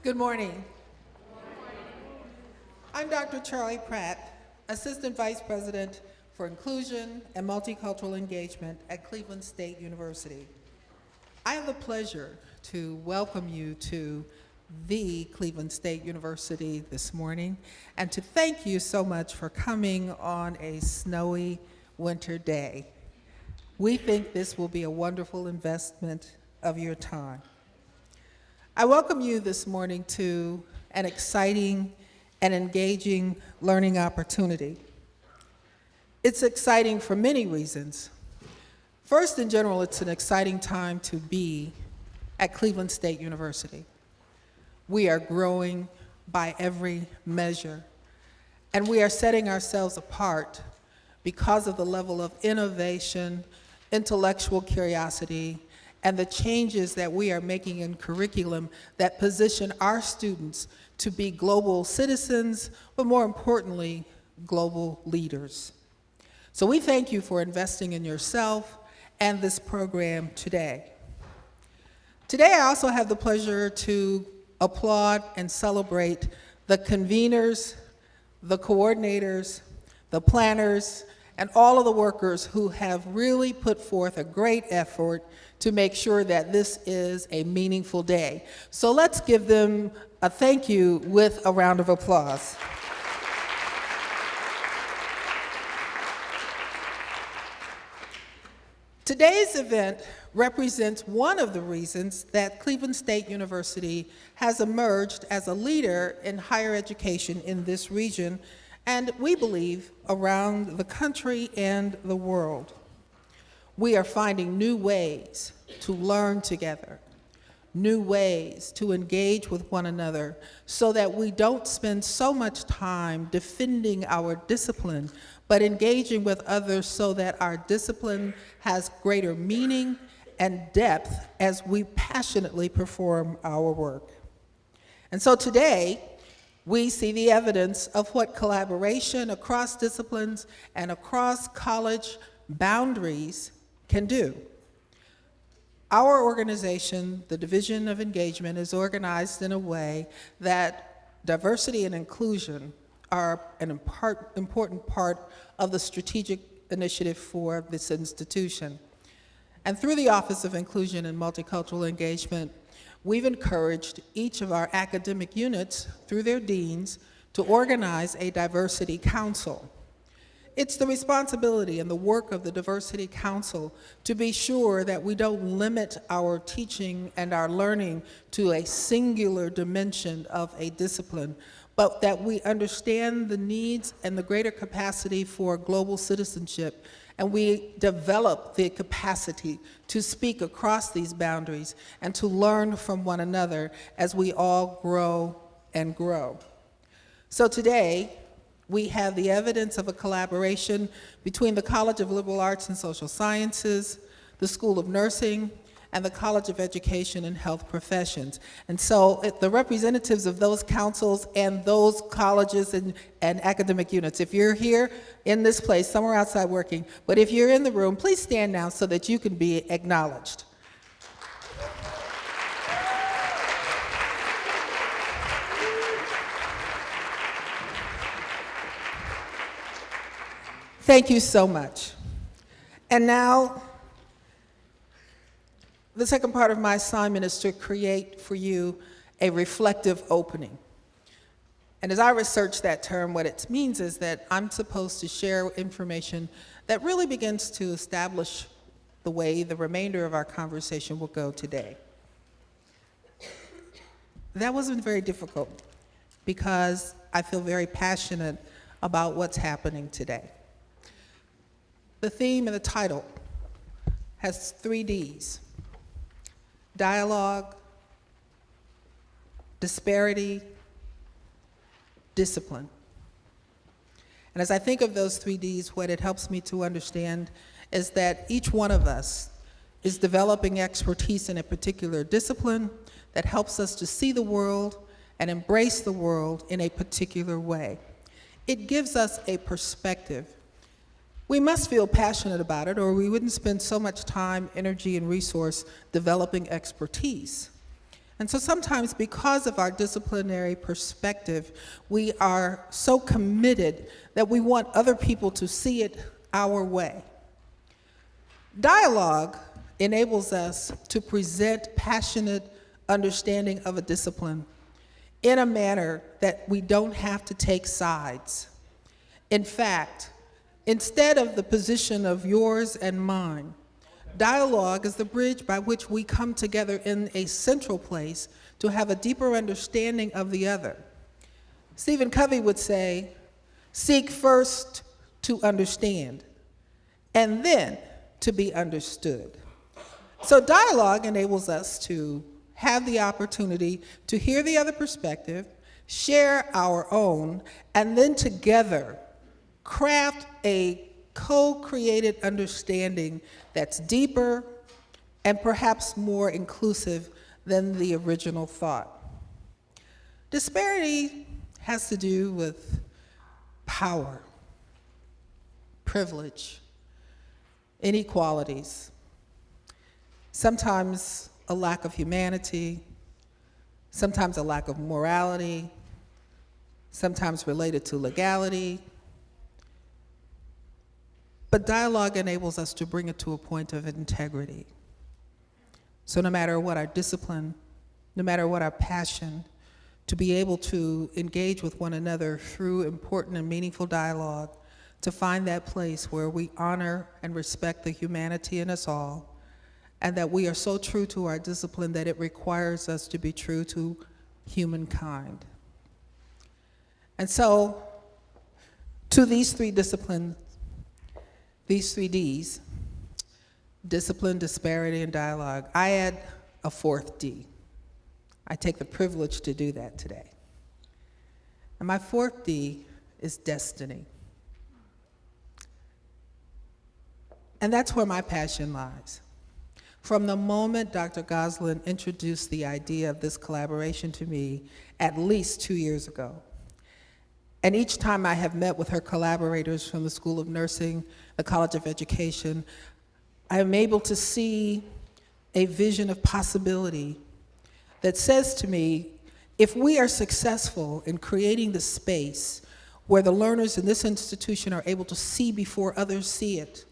Good morning. I'm Dr. Charlie Pratt, Assistant Vice President for Inclusion and Multicultural Engagement at Cleveland State University. I have the pleasure to welcome you to the Cleveland State University this morning and to thank you so much for coming on a snowy winter day. We think this will be a wonderful investment of your time. I welcome you this morning to an exciting and engaging learning opportunity. It's exciting for many reasons. First, in general, it's an exciting time to be at Cleveland State University. We are growing by every measure, and we are setting ourselves apart because of the level of innovation, intellectual curiosity, and the changes that we are making in curriculum that position our students to be global citizens, but more importantly, global leaders. So we thank you for investing in yourself and this program today. Today, I also have the pleasure to applaud and celebrate the conveners, the coordinators, the planners, and all of the workers who have really put forth a great effort to make sure that this is a meaningful day. So let's give them a thank you with a round of applause. Today's event represents one of the reasons that Cleveland State University has emerged as a leader in higher education in this region, and we believe around the country and the world. We are finding new ways to learn together, new ways to engage with one another so that we don't spend so much time defending our discipline, but engaging with others so that our discipline has greater meaning and depth as we passionately perform our work. And so today, we see the evidence of what collaboration across disciplines and across college boundaries can do. Our organization, the Division of Engagement, is organized in a way that diversity and inclusion are an important part of the strategic initiative for this institution. And through the Office of Inclusion and Multicultural Engagement, we've encouraged each of our academic units, through their deans, to organize a diversity council. It's the responsibility and the work of the Diversity Council to be sure that we don't limit our teaching and our learning to a singular dimension of a discipline, but that we understand the needs and the greater capacity for global citizenship, and we develop the capacity to speak across these boundaries and to learn from one another as we all grow and grow. So today, we have the evidence of a collaboration between the College of Liberal Arts and Social Sciences, the School of Nursing, and the College of Education and Health Professions. And so the representatives of those councils and those colleges and academic units, if you're here in this place, somewhere outside working, but if you're in the room, please stand now so that you can be acknowledged. Thank you so much. And now, the second part of my assignment is to create for you a reflective opening. And as I research that term, what it means is that I'm supposed to share information that really begins to establish the way the remainder of our conversation will go today. That wasn't very difficult because I feel very passionate about what's happening today. The theme and the title has 3 Ds: dialogue, disparity, discipline. And as I think of those 3 Ds, what it helps me to understand is that each one of us is developing expertise in a particular discipline that helps us to see the world and embrace the world in a particular way. It gives us a perspective. We must feel passionate about it, or we wouldn't spend so much time, energy, and resource developing expertise. And so sometimes because of our disciplinary perspective, we are so committed that we want other people to see it our way. Dialogue enables us to present passionate understanding of a discipline in a manner that we don't have to take sides. In fact, instead of the position of yours and mine, dialogue is the bridge by which we come together in a central place to have a deeper understanding of the other. Stephen Covey would say, seek first to understand, and then to be understood. So dialogue enables us to have the opportunity to hear the other perspective, share our own, and then together craft a co-created understanding that's deeper and perhaps more inclusive than the original thought. Disparity has to do with power, privilege, inequalities, sometimes a lack of humanity, sometimes a lack of morality, sometimes related to legality. But dialogue enables us to bring it to a point of integrity. So no matter what our discipline, no matter what our passion, to be able to engage with one another through important and meaningful dialogue, to find that place where we honor and respect the humanity in us all, and that we are so true to our discipline that it requires us to be true to humankind. And so, to these three disciplines, these three Ds, discipline, disparity, and dialogue, I add a fourth D. I take the privilege to do that today. And my fourth D is destiny. And that's where my passion lies. From the moment Dr. Goslin introduced the idea of this collaboration to me at least 2 years ago, and each time I have met with her collaborators from the School of Nursing, the College of Education, I am able to see a vision of possibility that says to me, if we are successful in creating the space where the learners in this institution are able to see before others see it,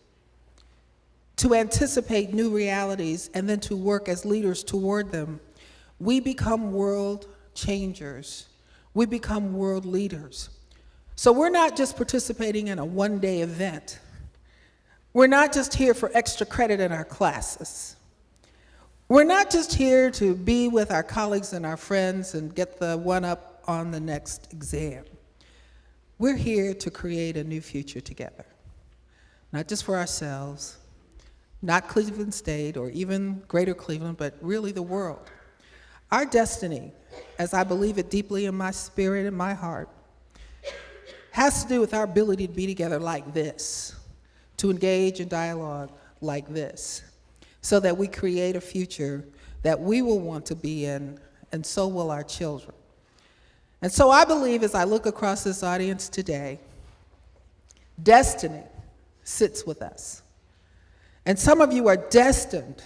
to anticipate new realities and then to work as leaders toward them, we become world changers. We become world leaders. So we're not just participating in a one-day event. We're not just here for extra credit in our classes. We're not just here to be with our colleagues and our friends and get the one-up on the next exam. We're here to create a new future together, not just for ourselves, not Cleveland State or even Greater Cleveland, but really the world. Our destiny, as I believe it deeply in my spirit and my heart, has to do with our ability to be together like this, to engage in dialogue like this, so that we create a future that we will want to be in, and so will our children. And so I believe as I look across this audience today, destiny sits with us. And some of you are destined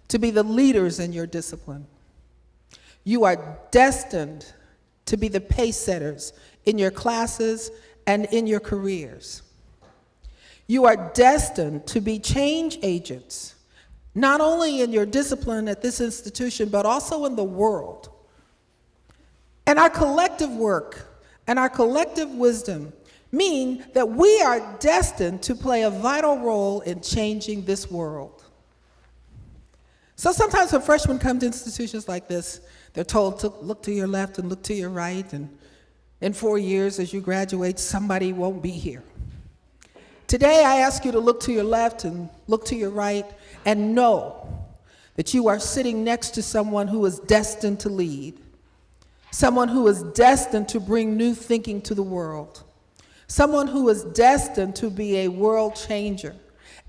to be the leaders in your discipline. You are destined to be the pace setters in your classes and in your careers. You are destined to be change agents, not only in your discipline at this institution, but also in the world. And our collective work and our collective wisdom mean that we are destined to play a vital role in changing this world. So sometimes when freshmen come to institutions like this, they're told to look to your left and look to your right, and in 4 years as you graduate, somebody won't be here. Today, I ask you to look to your left and look to your right and know that you are sitting next to someone who is destined to lead, someone who is destined to bring new thinking to the world, someone who is destined to be a world changer,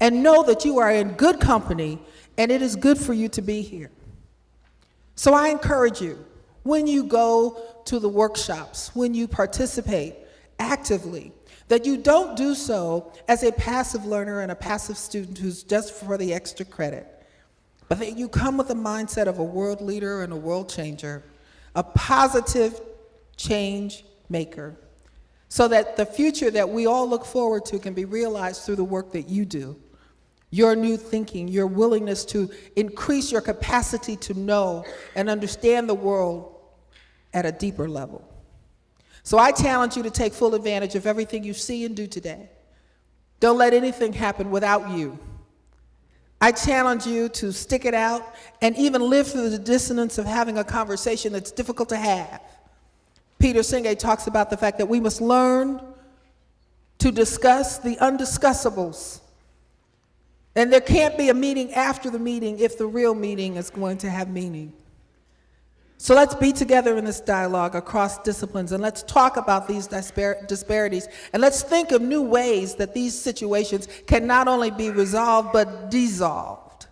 and know that you are in good company and it is good for you to be here. So I encourage you, when you go to the workshops, when you participate actively, that you don't do so as a passive learner and a passive student who's just for the extra credit, but that you come with the mindset of a world leader and a world changer, a positive change maker, so that the future that we all look forward to can be realized through the work that you do. Your new thinking, your willingness to increase your capacity to know and understand the world at a deeper level. So I challenge you to take full advantage of everything you see and do today. Don't let anything happen without you. I challenge you to stick it out and even live through the dissonance of having a conversation that's difficult to have. Peter Senge talks about the fact that we must learn to discuss the undiscussables. And there can't be a meeting after the meeting if the real meeting is going to have meaning. So let's be together in this dialogue across disciplines, and let's talk about these disparities, and let's think of new ways that these situations can not only be resolved, but dissolved.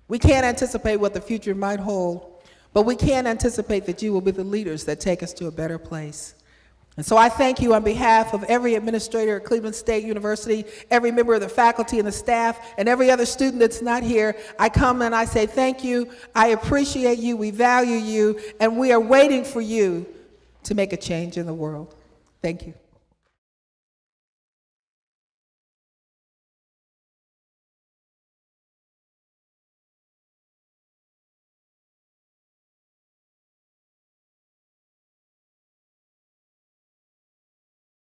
We can't anticipate what the future might hold, but we can anticipate that you will be the leaders that take us to a better place. And so I thank you on behalf of every administrator at Cleveland State University, every member of the faculty and the staff, and every other student that's not here. I come and I say thank you, I appreciate you, we value you, and we are waiting for you to make a change in the world. Thank you.